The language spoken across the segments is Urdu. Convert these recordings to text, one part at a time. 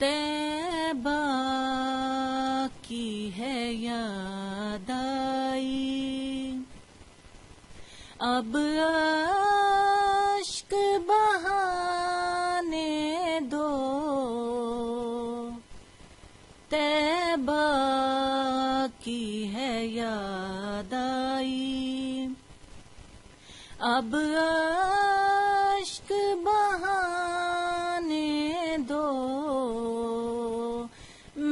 طیبہ کی ہے یاد آئی، اب اشک بہانے دو، طیبہ کی ہے یاد آئی، اب اشک بہانے دو،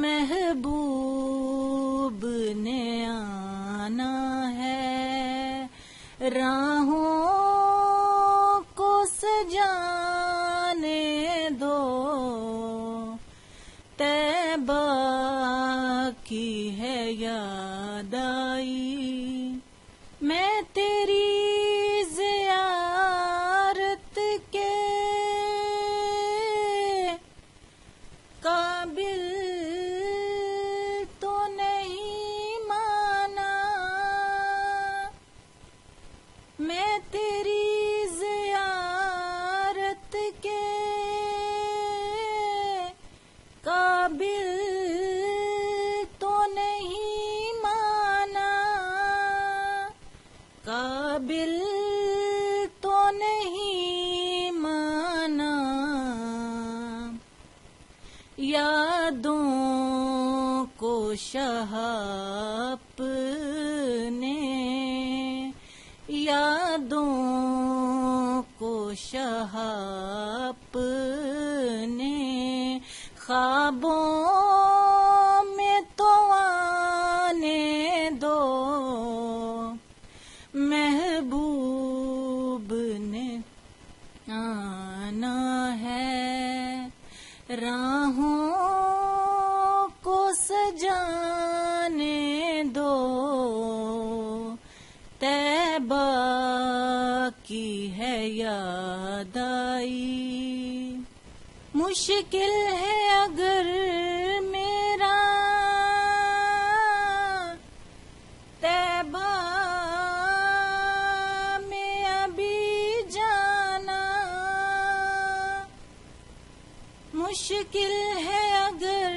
محبوب نے آنا ہے، راہوں کو سجانے دو، طیبہ کی ہے یاد آئی، میں تیری زیارت کے قابل تو نہیں مانا، میں تیری زیارت کے قابل تو نہیں مانا، قابل تو نہیں مانا، یادوں کو شاہ اپنے، یادوں کو شاہ اپنے، خوابوں میں تو آنے دو، محبوب نے آنا ہے، راہوں کو سجانے دو، طیبہ کی ہے یاد آئی، مشکل ہے اگر میرا طیبہ میں ابھی جانا، مشکل ہے اگر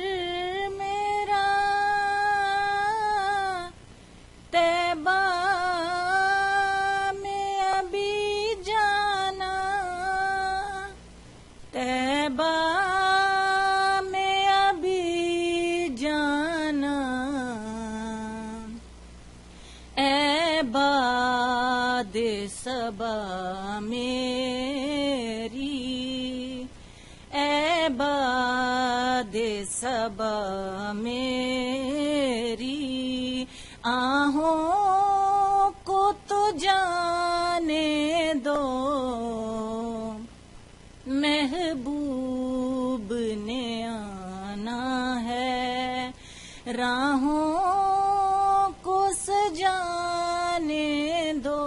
میرا طیبہ میں ابھی جانا، طیبہ میں ابھی جانا، اے باد صبا میری، اے باد صبا میری، آہوں کو تو جانے دو، محبوب نے آنا ہے، راہوں کو سجانے دو،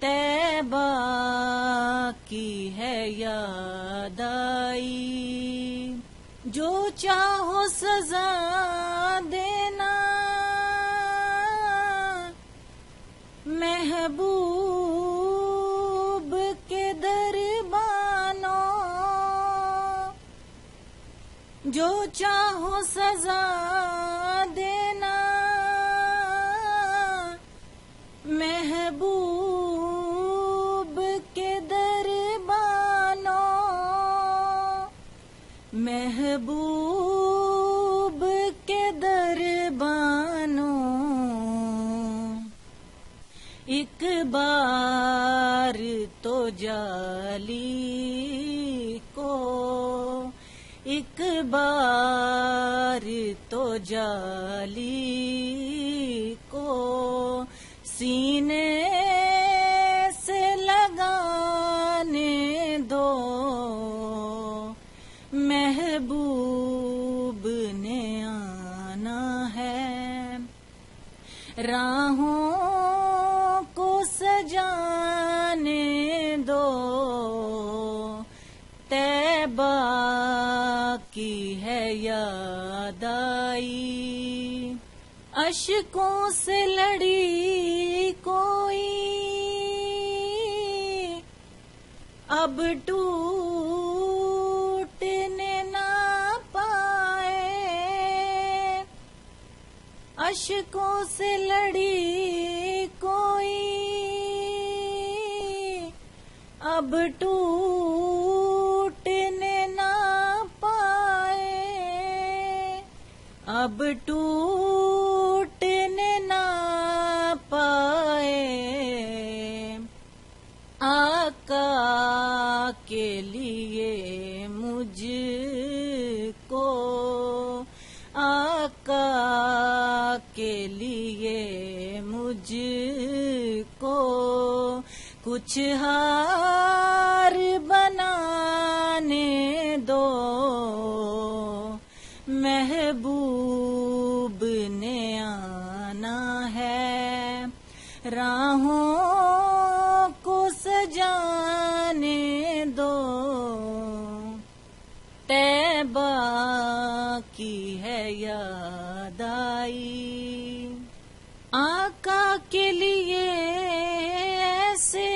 طیبہ کی ہے یاد آئی، جو چاہو سزا دینا، محبوب کے دربانوں، جو چاہو سزا دینا، محبوب کے دربانوں، محبوب کے دربانوں، ایک بار تو جالی کو، ایک بار تو جالی کو سینے سے لگانے دو، محبوب نے آنا ہے، راہوں کو سجانے دو، طیبہ کی ہے یاد آئی، اشکوں سے لڑی کوئی اب ٹوٹنے اشکوں سے لڑی کوئی اب ٹوٹنے نہ پائے، اب ٹوٹنے نہ پائے، آقا کے لیے مجھ کو، آقا کے لیے مجھ کو کچھ ہار بنانے دو، محبوب نے آنا ہے، راہوں کو سجانے دو، طیبہ کی ہے یاد آئی، آقا کے لیے ایسے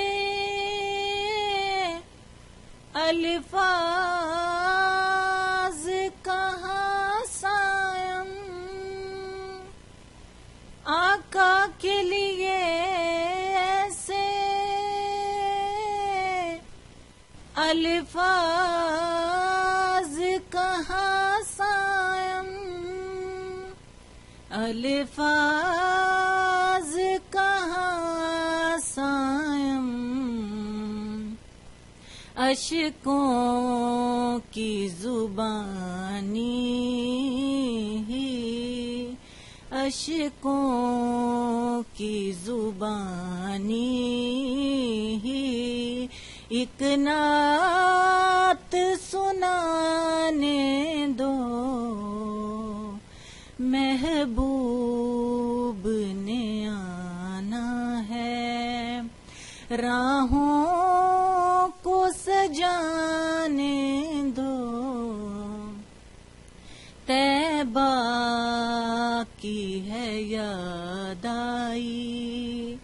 الفاظ کہاں سائم، آقا کے لیے ایسے الفاظ کہاں سائم، الفاظ کہاں سائم، اشکوں کی زبانی ہی، اشکوں کی زبانی ہی ایک نعت سنانے دو، محبوب نے آنا ہے، راہوں کو سجانے دو، طیبہ کی ہے یاد آئی،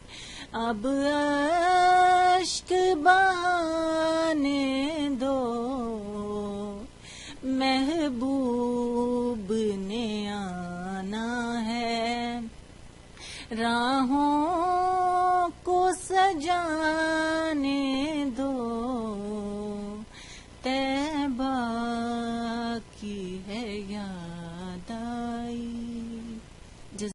اب اشک بہانے دو، محبوب نے آنا ہے، راہوں کو سجانے دو۔